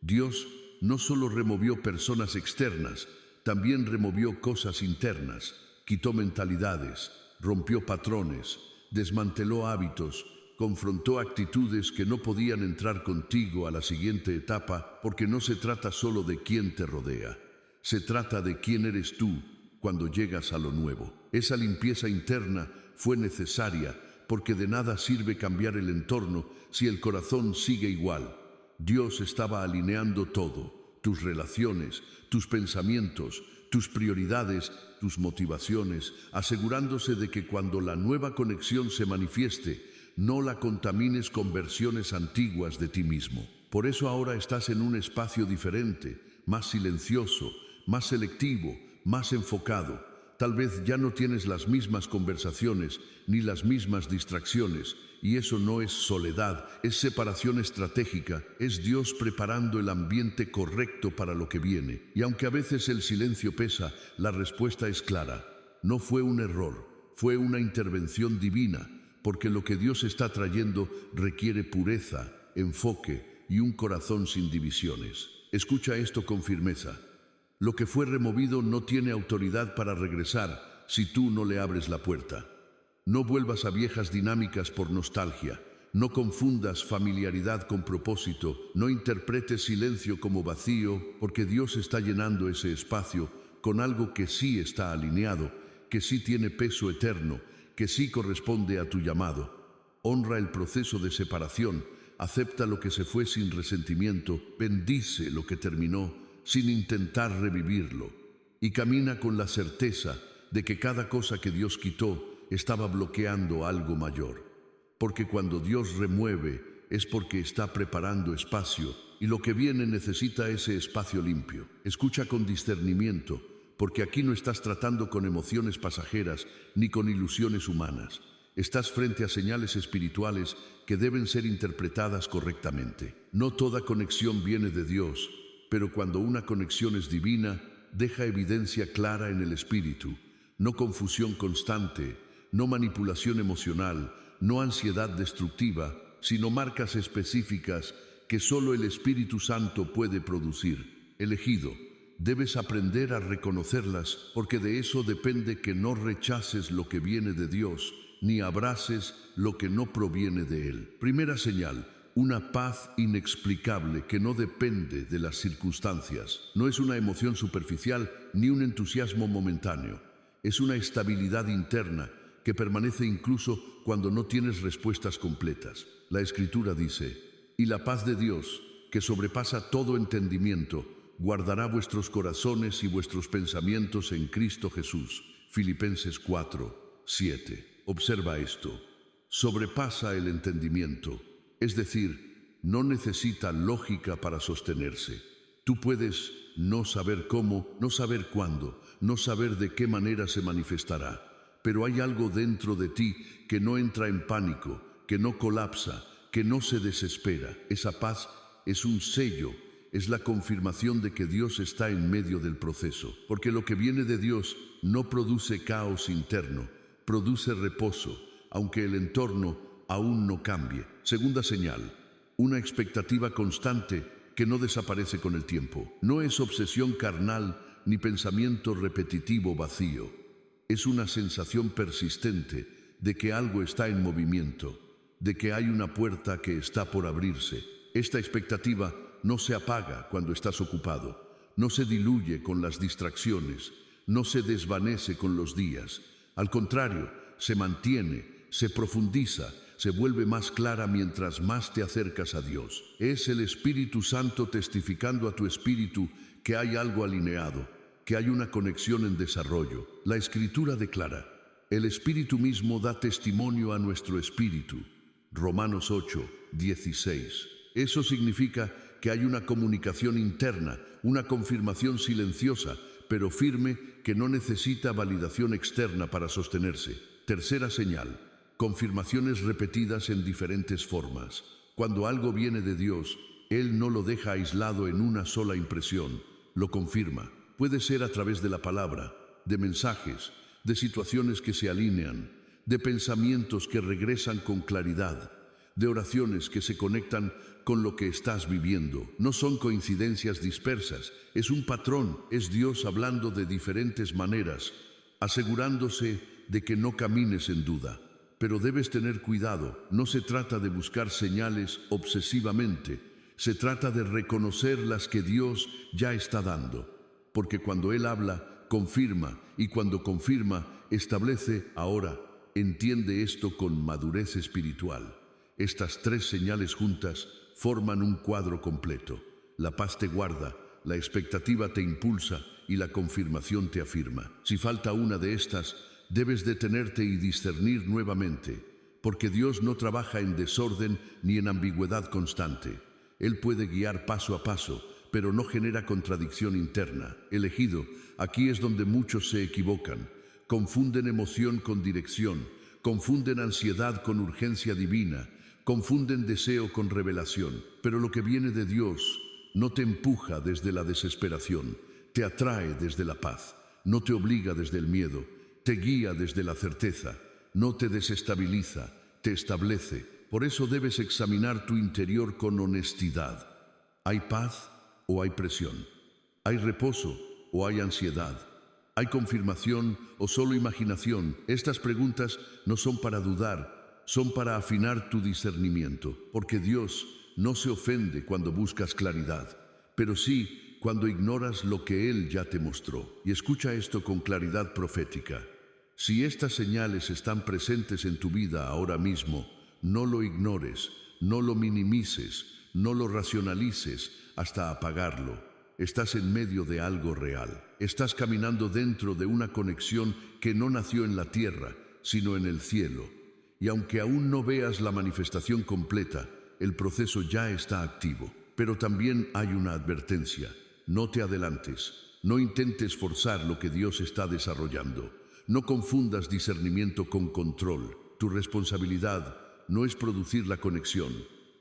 Dios no solo removió personas externas, también removió cosas internas. Quitó mentalidades, rompió patrones, desmanteló hábitos, confrontó actitudes que no podían entrar contigo a la siguiente etapa, porque no se trata solo de quién te rodea, se trata de quién eres tú cuando llegas a lo nuevo. Esa limpieza interna fue necesaria, porque de nada sirve cambiar el entorno si el corazón sigue igual. Dios estaba alineando todo, tus relaciones, tus pensamientos, tus prioridades, tus motivaciones, asegurándose de que cuando la nueva conexión se manifieste, no la contamines con versiones antiguas de ti mismo. Por eso ahora estás en un espacio diferente, más silencioso, más selectivo, más enfocado. Tal vez ya no tienes las mismas conversaciones ni las mismas distracciones, y eso no es soledad, es separación estratégica, es Dios preparando el ambiente correcto para lo que viene. Y aunque a veces el silencio pesa, la respuesta es clara. No fue un error, fue una intervención divina, porque lo que Dios está trayendo requiere pureza, enfoque y un corazón sin divisiones. Escucha esto con firmeza. Lo que fue removido no tiene autoridad para regresar si tú no le abres la puerta. No vuelvas a viejas dinámicas por nostalgia. No confundas familiaridad con propósito. No interpretes silencio como vacío, porque Dios está llenando ese espacio con algo que sí está alineado, que sí tiene peso eterno, que sí corresponde a tu llamado. Honra el proceso de separación. Acepta lo que se fue sin resentimiento. Bendice lo que terminó sin intentar revivirlo, y camina con la certeza de que cada cosa que Dios quitó estaba bloqueando algo mayor. Porque cuando Dios remueve es porque está preparando espacio, y lo que viene necesita ese espacio limpio. Escucha con discernimiento, porque aquí no estás tratando con emociones pasajeras ni con ilusiones humanas. Estás frente a señales espirituales que deben ser interpretadas correctamente. No toda conexión viene de Dios, pero cuando una conexión es divina, deja evidencia clara en el espíritu, no confusión constante, no manipulación emocional, no ansiedad destructiva, sino marcas específicas que solo el Espíritu Santo puede producir. Elegido, debes aprender a reconocerlas, porque de eso depende que no rechaces lo que viene de Dios, ni abraces lo que no proviene de Él. Primera señal. Una paz inexplicable que no depende de las circunstancias. No es una emoción superficial ni un entusiasmo momentáneo. Es una estabilidad interna que permanece incluso cuando no tienes respuestas completas. La Escritura dice: y la paz de Dios, que sobrepasa todo entendimiento, guardará vuestros corazones y vuestros pensamientos en Cristo Jesús. Filipenses 4, 7. Observa esto. Sobrepasa el entendimiento, es decir, no necesita lógica para sostenerse. Tú puedes no saber cómo, no saber cuándo, no saber de qué manera se manifestará, pero hay algo dentro de ti que no entra en pánico, que no colapsa, que no se desespera. Esa paz es un sello, es la confirmación de que Dios está en medio del proceso, porque lo que viene de Dios no produce caos interno, produce reposo, aunque el entorno aún no cambie. Segunda señal, una expectativa constante que no desaparece con el tiempo. No es obsesión carnal ni pensamiento repetitivo vacío. Es una sensación persistente de que algo está en movimiento, de que hay una puerta que está por abrirse. Esta expectativa no se apaga cuando estás ocupado, no se diluye con las distracciones, no se desvanece con los días. Al contrario, se mantiene, se profundiza, se vuelve más clara mientras más te acercas a Dios. Es el Espíritu Santo testificando a tu espíritu que hay algo alineado, que hay una conexión en desarrollo. La Escritura declara: el Espíritu mismo da testimonio a nuestro espíritu. Romanos 8, 16. Eso significa que hay una comunicación interna, una confirmación silenciosa, pero firme, que no necesita validación externa para sostenerse. Tercera señal: confirmaciones repetidas en diferentes formas. Cuando algo viene de Dios, Él no lo deja aislado en una sola impresión, lo confirma. Puede ser a través de la palabra, de mensajes, de situaciones que se alinean, de pensamientos que regresan con claridad, de oraciones que se conectan con lo que estás viviendo. No son coincidencias dispersas, es un patrón, es Dios hablando de diferentes maneras, asegurándose de que no camines en duda. Pero debes tener cuidado, no se trata de buscar señales obsesivamente, se trata de reconocer las que Dios ya está dando, porque cuando Él habla, confirma, y cuando confirma, establece. Ahora, entiende esto con madurez espiritual. Estas tres señales juntas forman un cuadro completo. La paz te guarda, la expectativa te impulsa y la confirmación te afirma. Si falta una de estas, debes detenerte y discernir nuevamente, porque Dios no trabaja en desorden ni en ambigüedad constante. Él puede guiar paso a paso, pero no genera contradicción interna. Elegido, aquí es donde muchos se equivocan. Confunden emoción con dirección, confunden ansiedad con urgencia divina, confunden deseo con revelación. Pero lo que viene de Dios no te empuja desde la desesperación, te atrae desde la paz, no te obliga desde el miedo, te guía desde la certeza, no te desestabiliza, te establece. Por eso debes examinar tu interior con honestidad. ¿Hay paz o hay presión? ¿Hay reposo o hay ansiedad? ¿Hay confirmación o solo imaginación? Estas preguntas no son para dudar, son para afinar tu discernimiento, porque Dios no se ofende cuando buscas claridad, pero sí cuando ignoras lo que Él ya te mostró. Y escucha esto con claridad profética. Si estas señales están presentes en tu vida ahora mismo, no lo ignores, no lo minimices, no lo racionalices hasta apagarlo. Estás en medio de algo real. Estás caminando dentro de una conexión que no nació en la tierra, sino en el cielo. Y aunque aún no veas la manifestación completa, el proceso ya está activo. Pero también hay una advertencia. No te adelantes. No intentes forzar lo que Dios está desarrollando. No confundas discernimiento con control. Tu responsabilidad no es producir la conexión,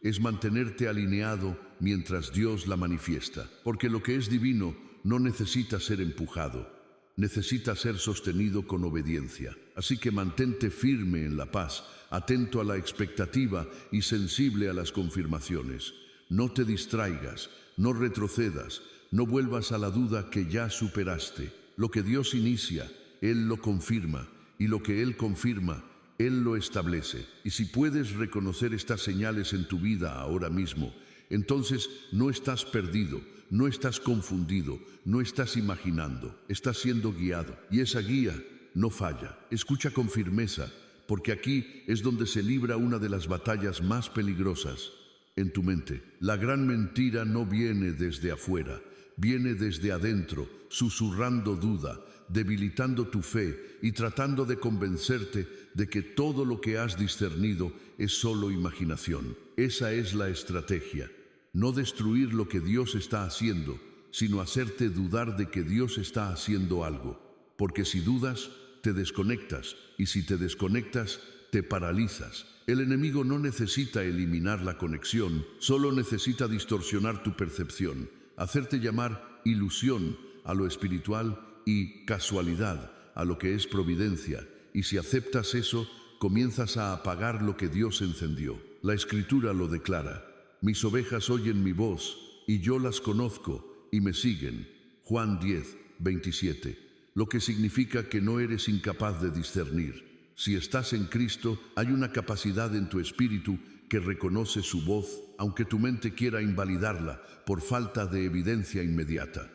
es mantenerte alineado mientras Dios la manifiesta. Porque lo que es divino no necesita ser empujado, necesita ser sostenido con obediencia. Así que mantente firme en la paz, atento a la expectativa y sensible a las confirmaciones. No te distraigas, no retrocedas, no vuelvas a la duda que ya superaste. Lo que Dios inicia, Él lo confirma, y lo que Él confirma, Él lo establece. Y si puedes reconocer estas señales en tu vida ahora mismo, entonces no estás perdido, no estás confundido, no estás imaginando, estás siendo guiado. Y esa guía no falla. Escucha con firmeza, porque aquí es donde se libra una de las batallas más peligrosas en tu mente. La gran mentira no viene desde afuera, viene desde adentro, susurrando duda, debilitando tu fe y tratando de convencerte de que todo lo que has discernido es solo imaginación. Esa es la estrategia. No destruir lo que Dios está haciendo, sino hacerte dudar de que Dios está haciendo algo. Porque si dudas, te desconectas, y si te desconectas, te paralizas. El enemigo no necesita eliminar la conexión, solo necesita distorsionar tu percepción, hacerte llamar ilusión a lo espiritual y casualidad a lo que es providencia. Y si aceptas eso, comienzas a apagar lo que Dios encendió. La Escritura lo declara. Mis ovejas oyen mi voz, y yo las conozco, y me siguen. Juan 10, 27. Lo que significa que no eres incapaz de discernir. Si estás en Cristo, hay una capacidad en tu espíritu que reconoce su voz, aunque tu mente quiera invalidarla por falta de evidencia inmediata.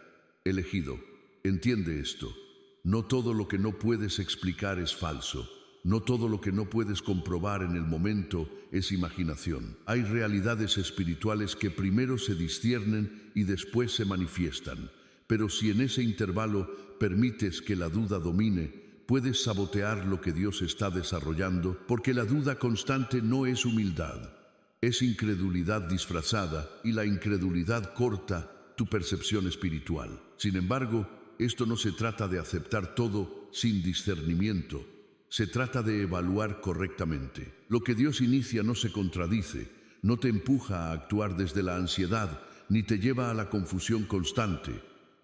Elegido, entiende esto. No todo lo que no puedes explicar es falso. No todo lo que no puedes comprobar en el momento es imaginación. Hay realidades espirituales que primero se disciernen y después se manifiestan. Pero si en ese intervalo permites que la duda domine, puedes sabotear lo que Dios está desarrollando, porque la duda constante no es humildad, es incredulidad disfrazada, y la incredulidad corta tu percepción espiritual. Sin embargo, esto no se trata de aceptar todo sin discernimiento, se trata de evaluar correctamente. Lo que Dios inicia no se contradice, no te empuja a actuar desde la ansiedad, ni te lleva a la confusión constante.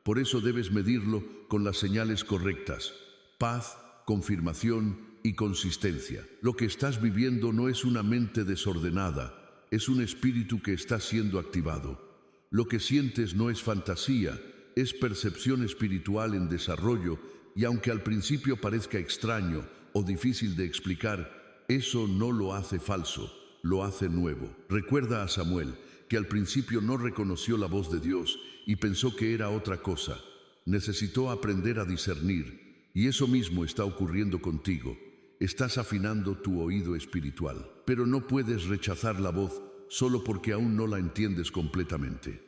Por eso debes medirlo con las señales correctas: paz, confirmación y consistencia. Lo que estás viviendo no es una mente desordenada, es un espíritu que está siendo activado. Lo que sientes no es fantasía, es percepción espiritual en desarrollo, y aunque al principio parezca extraño o difícil de explicar, eso no lo hace falso, lo hace nuevo. Recuerda a Samuel, que al principio no reconoció la voz de Dios y pensó que era otra cosa. Necesitó aprender a discernir, y eso mismo está ocurriendo contigo. Estás afinando tu oído espiritual, pero no puedes rechazar la voz solo porque aún no la entiendes completamente.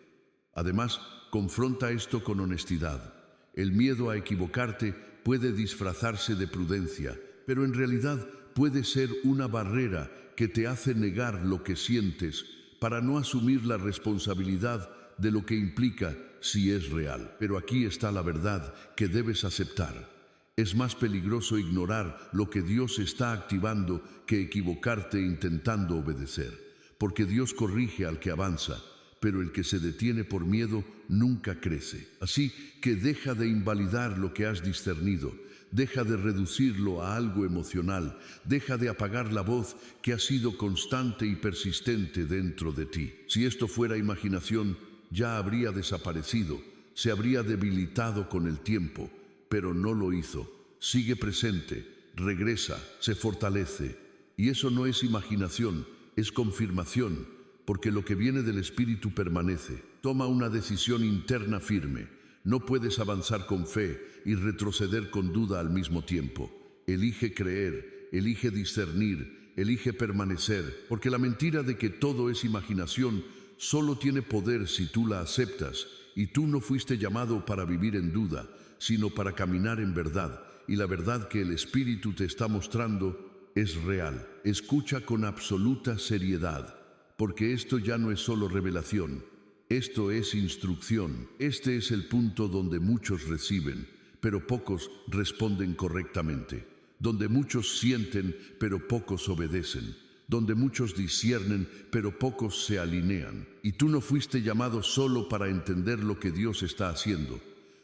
Además, confronta esto con honestidad. El miedo a equivocarte puede disfrazarse de prudencia, pero en realidad puede ser una barrera que te hace negar lo que sientes para no asumir la responsabilidad de lo que implica si es real. Pero aquí está la verdad que debes aceptar. Es más peligroso ignorar lo que Dios está activando que equivocarte intentando obedecer, porque Dios corrige al que avanza, pero el que se detiene por miedo nunca crece. Así que deja de invalidar lo que has discernido, deja de reducirlo a algo emocional, deja de apagar la voz que ha sido constante y persistente dentro de ti. Si esto fuera imaginación, ya habría desaparecido, se habría debilitado con el tiempo, pero no lo hizo. Sigue presente, regresa, se fortalece. Y eso no es imaginación, es confirmación, porque lo que viene del Espíritu permanece. Toma una decisión interna firme. No puedes avanzar con fe y retroceder con duda al mismo tiempo. Elige creer, elige discernir, elige permanecer, porque la mentira de que todo es imaginación solo tiene poder si tú la aceptas, y tú no fuiste llamado para vivir en duda, sino para caminar en verdad, y la verdad que el Espíritu te está mostrando es real. Escucha con absoluta seriedad, porque esto ya no es solo revelación, esto es instrucción. Este es el punto donde muchos reciben, pero pocos responden correctamente, donde muchos sienten, pero pocos obedecen, donde muchos disciernen, pero pocos se alinean. Y tú no fuiste llamado solo para entender lo que Dios está haciendo,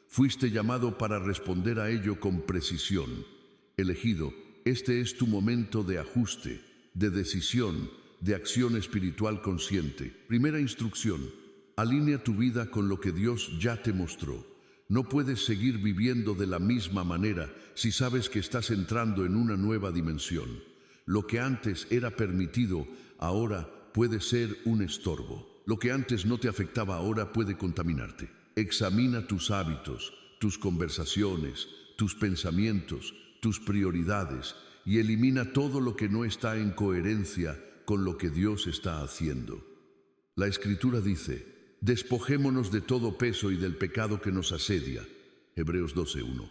fuiste llamado para responder a ello con precisión. Elegido, este es tu momento de ajuste, de decisión, de acción espiritual consciente. Primera instrucción: alinea tu vida con lo que Dios ya te mostró. No puedes seguir viviendo de la misma manera si sabes que estás entrando en una nueva dimensión. Lo que antes era permitido, ahora puede ser un estorbo. Lo que antes no te afectaba, ahora puede contaminarte. Examina tus hábitos, tus conversaciones, tus pensamientos, tus prioridades y elimina todo lo que no está en coherencia con lo que Dios está haciendo. La Escritura dice: despojémonos de todo peso y del pecado que nos asedia. Hebreos 12:1.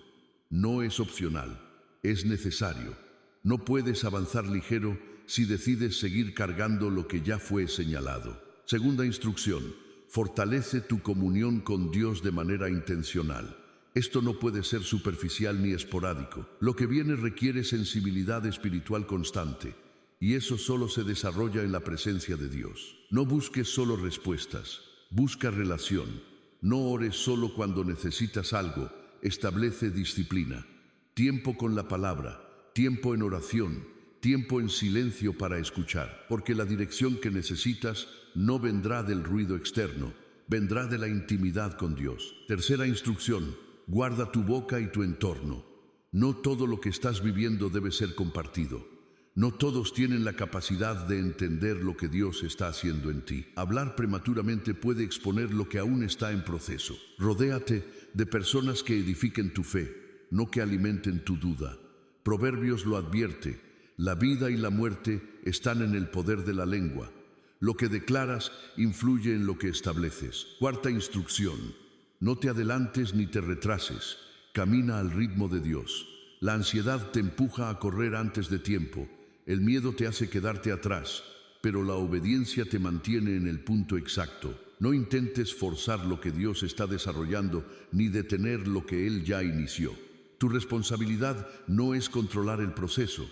No es opcional, es necesario. No puedes avanzar ligero si decides seguir cargando lo que ya fue señalado. Segunda instrucción: fortalece tu comunión con Dios de manera intencional. Esto no puede ser superficial ni esporádico. Lo que viene requiere sensibilidad espiritual constante, y eso solo se desarrolla en la presencia de Dios. No busques solo respuestas, busca relación. No ores solo cuando necesitas algo, establece disciplina. Tiempo con la palabra, tiempo en oración, tiempo en silencio para escuchar, porque la dirección que necesitas no vendrá del ruido externo, vendrá de la intimidad con Dios. Tercera instrucción: guarda tu boca y tu entorno. No todo lo que estás viviendo debe ser compartido. No todos tienen la capacidad de entender lo que Dios está haciendo en ti. Hablar prematuramente puede exponer lo que aún está en proceso. Rodéate de personas que edifiquen tu fe, no que alimenten tu duda. Proverbios lo advierte: la vida y la muerte están en el poder de la lengua. Lo que declaras influye en lo que estableces. Cuarta instrucción: no te adelantes ni te retrases. Camina al ritmo de Dios. La ansiedad te empuja a correr antes de tiempo. El miedo te hace quedarte atrás, pero la obediencia te mantiene en el punto exacto. No intentes forzar lo que Dios está desarrollando, ni detener lo que Él ya inició. Tu responsabilidad no es controlar el proceso,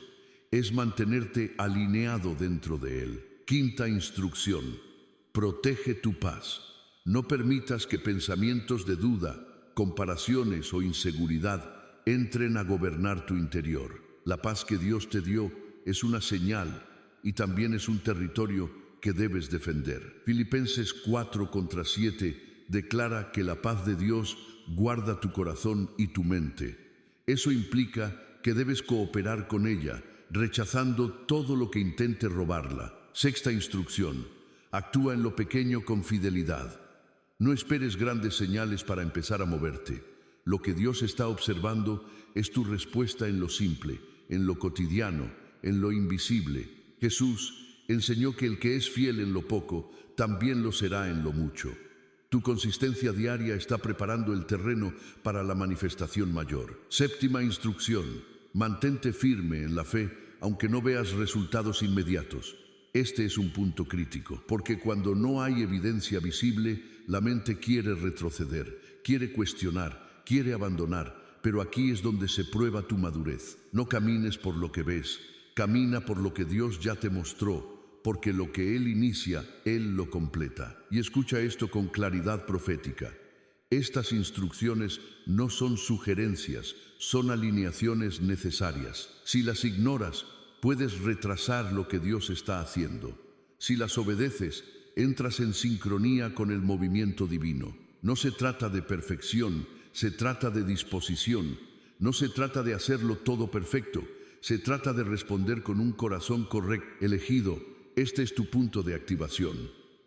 es mantenerte alineado dentro de Él. Quinta instrucción: protege tu paz. No permitas que pensamientos de duda, comparaciones o inseguridad entren a gobernar tu interior. La paz que Dios te dio es una señal y también es un territorio que debes defender. Filipenses 4:7 declara que la paz de Dios guarda tu corazón y tu mente. Eso implica que debes cooperar con ella, rechazando todo lo que intente robarla. Sexta instrucción: actúa en lo pequeño con fidelidad. No esperes grandes señales para empezar a moverte. Lo que Dios está observando es tu respuesta en lo simple, en lo cotidiano, en lo invisible. Jesús enseñó que el que es fiel en lo poco, también lo será en lo mucho. Tu consistencia diaria está preparando el terreno para la manifestación mayor. Séptima instrucción: mantente firme en la fe, aunque no veas resultados inmediatos. Este es un punto crítico, porque cuando no hay evidencia visible, la mente quiere retroceder, quiere cuestionar, quiere abandonar, pero aquí es donde se prueba tu madurez. No camines por lo que ves, camina por lo que Dios ya te mostró, porque lo que Él inicia, Él lo completa. Y escucha esto con claridad profética. Estas instrucciones no son sugerencias, son alineaciones necesarias. Si las ignoras, puedes retrasar lo que Dios está haciendo. Si las obedeces, entras en sincronía con el movimiento divino. No se trata de perfección, se trata de disposición. No se trata de hacerlo todo perfecto, se trata de responder con un corazón correcto, elegido. Este es tu punto de activación.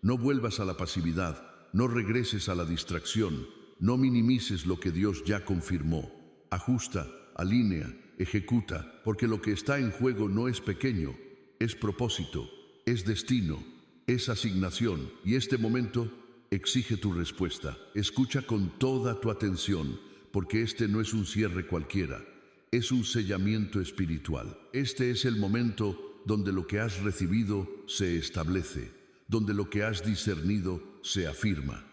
No vuelvas a la pasividad, no regreses a la distracción, no minimices lo que Dios ya confirmó. Ajusta, alinea, ejecuta, porque lo que está en juego no es pequeño, es propósito, es destino, es asignación, y este momento exige tu respuesta. Escucha con toda tu atención, porque este no es un cierre cualquiera, es un sellamiento espiritual. Este es el momento donde lo que has recibido se establece, donde lo que has discernido se afirma,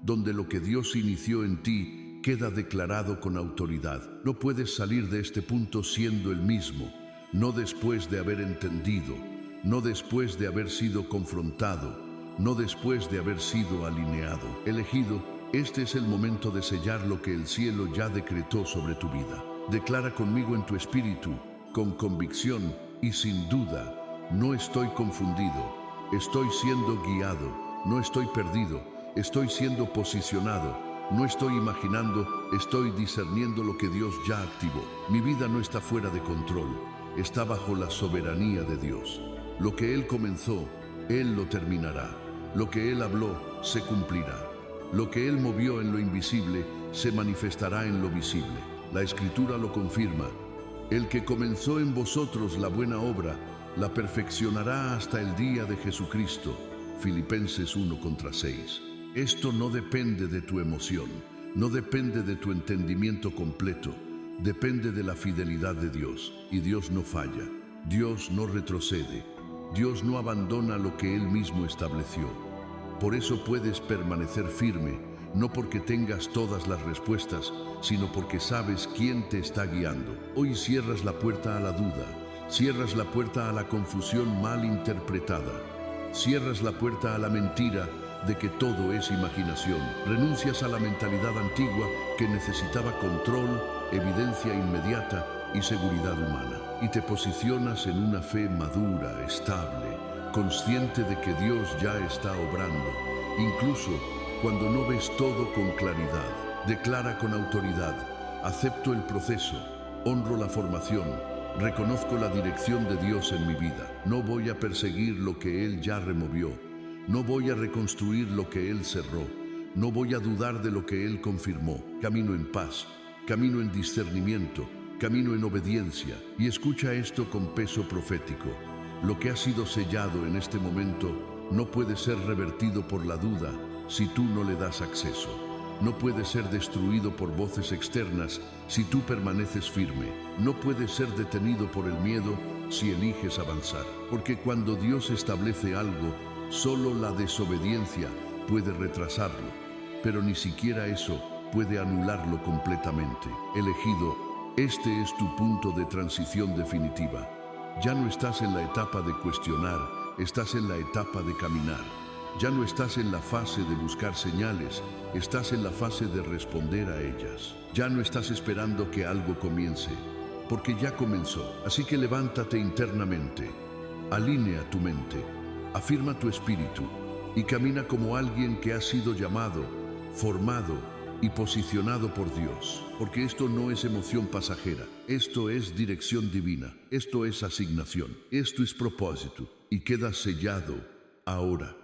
donde lo que Dios inició en ti queda declarado con autoridad. No puedes salir de este punto siendo el mismo, no después de haber entendido, no después de haber sido confrontado, no después de haber sido alineado. Elegido, este es el momento de sellar lo que el cielo ya decretó sobre tu vida. Declara conmigo en tu espíritu, con convicción y sin duda: no estoy confundido, estoy siendo guiado, no estoy perdido, estoy siendo posicionado. No estoy imaginando, estoy discerniendo lo que Dios ya activó. Mi vida no está fuera de control, está bajo la soberanía de Dios. Lo que Él comenzó, Él lo terminará. Lo que Él habló, se cumplirá. Lo que Él movió en lo invisible, se manifestará en lo visible. La Escritura lo confirma. El que comenzó en vosotros la buena obra, la perfeccionará hasta el día de Jesucristo. Filipenses 1:6. Esto no depende de tu emoción, no depende de tu entendimiento completo, depende de la fidelidad de Dios. Y Dios no falla, Dios no retrocede, Dios no abandona lo que Él mismo estableció. Por eso puedes permanecer firme, no porque tengas todas las respuestas, sino porque sabes quién te está guiando. Hoy cierras la puerta a la duda, cierras la puerta a la confusión mal interpretada, cierras la puerta a la mentira de que todo es imaginación. Renuncias a la mentalidad antigua que necesitaba control, evidencia inmediata y seguridad humana. Y te posicionas en una fe madura, estable, consciente de que Dios ya está obrando, incluso cuando no ves todo con claridad. Declara con autoridad: acepto el proceso, honro la formación, reconozco la dirección de Dios en mi vida. No voy a perseguir lo que Él ya removió, no voy a reconstruir lo que Él cerró, no voy a dudar de lo que Él confirmó. Camino en paz, camino en discernimiento, camino en obediencia. Y escucha esto con peso profético: lo que ha sido sellado en este momento no puede ser revertido por la duda si tú no le das acceso. No puede ser destruido por voces externas si tú permaneces firme. No puede ser detenido por el miedo si eliges avanzar. Porque cuando Dios establece algo, solo la desobediencia puede retrasarlo, pero ni siquiera eso puede anularlo completamente. Elegido, este es tu punto de transición definitiva. Ya no estás en la etapa de cuestionar, estás en la etapa de caminar. Ya no estás en la fase de buscar señales, estás en la fase de responder a ellas. Ya no estás esperando que algo comience, porque ya comenzó. Así que levántate internamente, alinea tu mente, afirma tu espíritu y camina como alguien que ha sido llamado, formado y posicionado por Dios. Porque esto no es emoción pasajera, esto es dirección divina, esto es asignación, esto es propósito y queda sellado ahora.